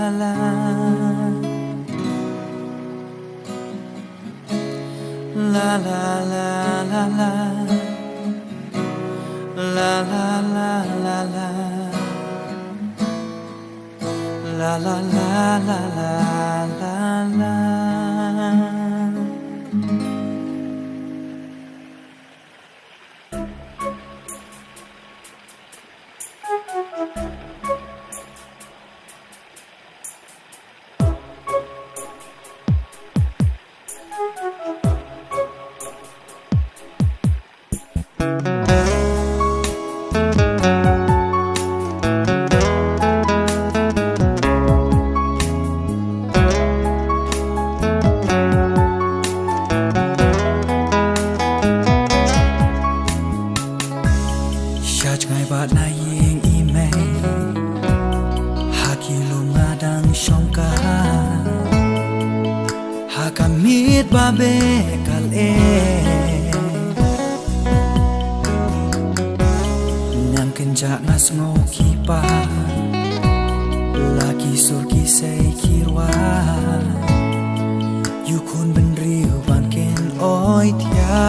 la la la la la la la la la la la la la la la la. Bạn này yên email Haki lunga dang shongka Haka mit babe kal Nang kenja nas ngo kipa Laki surki say kirwa Yukun ben riu ban ken oi tia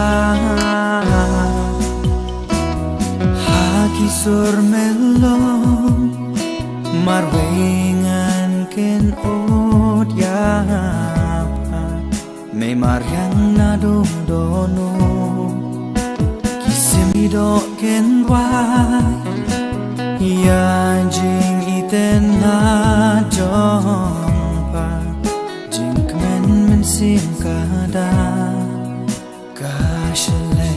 Kisur melon marwengan ken od yapa me maryang nado dono kisimido ken wai ya jing iten na jongpa jing kmen men sim kada kashle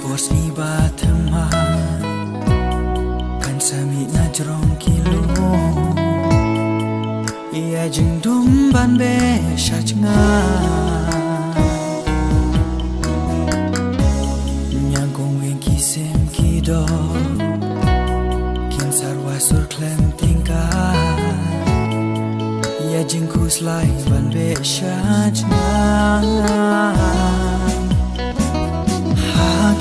Porsi batama kan sami na jrong kilo ia jing dum ban be shachna nyang kong wen kisem kido kin sarwa sur klem tingka ia jing kuslai ban be shachna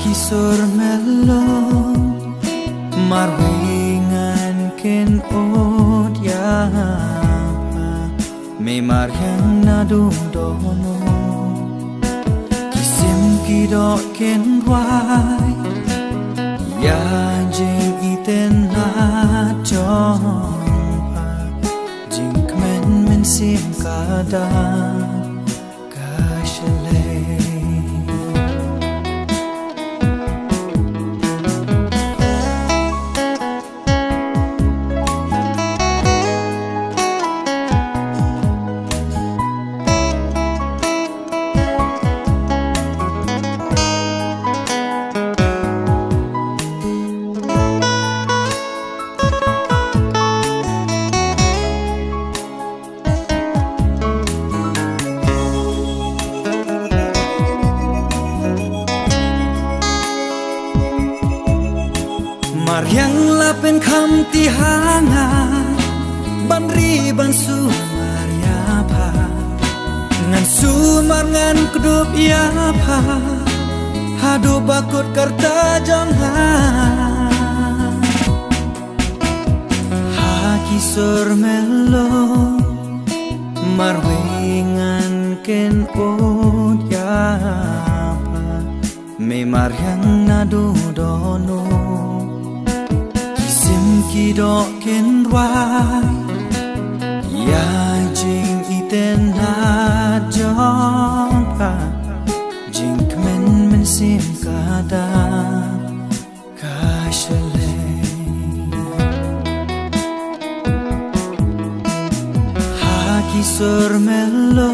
Kisur melon marwengan ken od yapa me maryang nadu dono kisim kido ken wai ya jing iten na jongpa jing kmen men sim kada kashale Maryang lapen kam tihana ban ri ban su Maria pa ngan su ngan kedup ya pa hadu bakut kerta jangha haki sur melo marwengan ken od ya pa me maryang nadu dono kido ken wai ya jing iten na jongpa jing kmen men sim kada kashale haki sur melo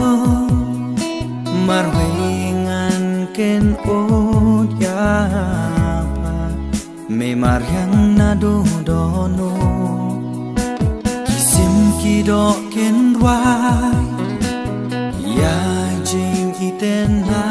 marwengan ken od yapa me maryang nadu dono kisim kido ken wai ya jing iten na